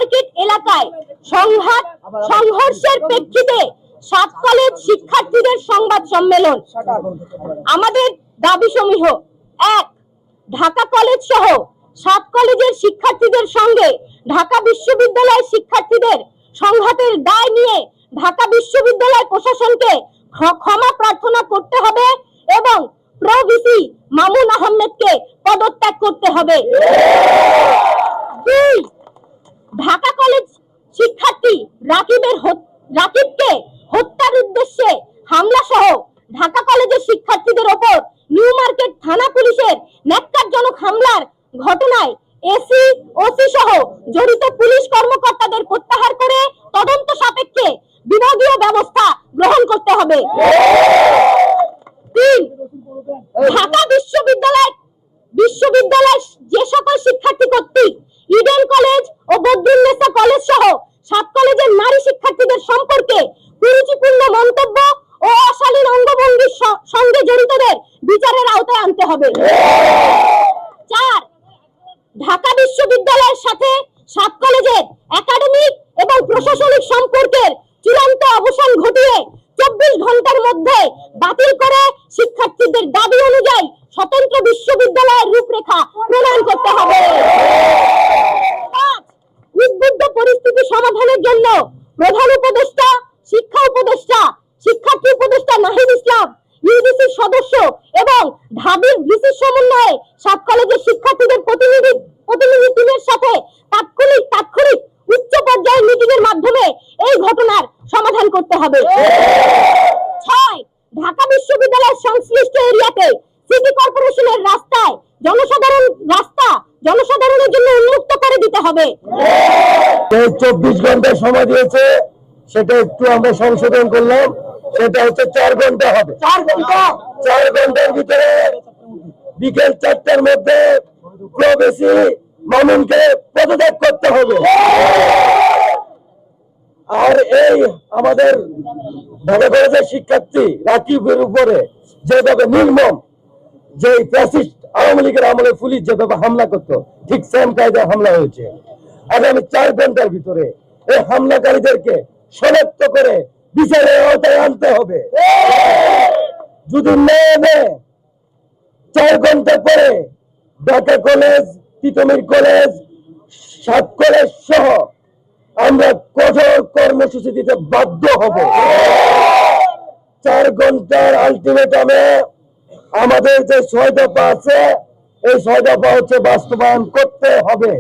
Market এলাকায় সংঘর্ষের প্রেক্ষিতে 7 কলেজ শিক্ষার্থীদের সংবাদ সম্মেলন। আমাদের দাবি সমূহ: 1. ঢাকা কলেজ সহ 7 কলেজের শিক্ষার্থীদের সঙ্গে ঢাকা বিশ্ববিদ্যালয়ের শিক্ষার্থীদের সংঘাতের দায় নিয়ে ঢাকা বিশ্ববিদ্যালয় প্রশাসনকে ক্ষমা প্রার্থনা করতে হবে এবং প্রো ভিসি মামুন আহমেদকে পদত্যাগ করতে হবে। 2. ঢাকা কলেজ শিক্ষার্থী রাকিবকে হত্যার উদ্দেশ্যে হামলা সহ ঢাকা কলেজের শিক্ষার্থীদের ওপর নিউ মার্কেট থানা পুলিশের ন্যাক্কারজনক হামলার ঘটনায় ওসি সহ জড়িত পুলিশ কর্মকর্তাদের প্রত্যাহার করে তদন্ত সাপেক্ষে বিভাগীয় ব্যবস্থা গ্রহণ করতে হবে। 3. ঢাকা বিশ্ববিদ্যালয় যে সকল শিক্ষার্থী কর্তৃক ইডেন কলেজ ও বদরুন্নেসা কলেজ সহ 7 কলেজের নারী শিক্ষার্থীদের সম্পর্কে কুরুচিপূর্ণ মন্তব্য ও অশালীন অঙ্গভঙ্গির সঙ্গে জড়িতদের বিচারের আওতায় আনতে হবে। 4. ঢাকা বিশ্ববিদ্যালয়ের সাথে 7 কলেজের একাডেমিক এবং প্রশাসনিক সম্পর্কের চূড়ান্ত অবসান ঘটিয়ে 24 ঘন্টার মধ্যে বাতিল করে শিক্ষার্থীদের দাবি অনুযায়ী স্বতন্ত্র বিশ্ববিদ্যালয়ের রূপরেখা প্রণয়ন করতে হবে। 5. উদ্বুদ্ধ পরিস্থিতি সমাধানের জন্য প্রধান উপদেষ্টা, শিক্ষার্থী উপদেষ্টা নাহিদ ইসলাম, ইউজিসির সদস্য এবং ঢাবির ভিসির সমন্বয়ে 7 কলেজের শিক্ষার্থীদের প্রতিনিধি টিমের সাথে তাৎক্ষণিক উচ্চ পর্যায়ের মিটিং এর মাধ্যমে এই ঘটনার সমাধান করতে হবে। 6. ঢাকা বিশ্ববিদ্যালয়ের সংশ্লিষ্ট এরিয়াতে সিটি কর্পোরেশনের জনসাধারণের জন্য উন্মুক্ত করে দিতে হবে। 24 ঘন্টা সময় দিয়েছে, সেটা একটু আমরা সংশোধন করলাম, সেটা হচ্ছে 4 ঘন্টা হবে। 4 ঘন্টার ভিতরে বিকেল 4টার মধ্যে প্রবেশী মামুনকে পদত্যাগ করতে হবে। আর এই আমাদের ঢাকা কলেজের শিক্ষার্থী রাকিবের উপরে যেভাবে নির্মম, যে ফ্যাসিস্ট আওয়ামী লীগের আমলে পুলিশ যেভাবে হামলা করতো, ঠিক সেম কায়দায় হামলা হয়েছে। আগামী 4 ঘন্টার ভিতরে এই হামলাকারীদেরকে শনাক্ত করে বিচারের আওতায় আনতে হবে। যদি না এনে 4 ঘন্টা পরে Dhaka college, Titumir college, 7 college সহ আমরা কঠোর কর্মসূচি দিতে বাধ্য হব। 4 ঘন্টার আলটিমেটামে আমাদের যে 6 দফা আছে, এই 6 দফা হচ্ছে বাস্তবায়ন করতে হবে।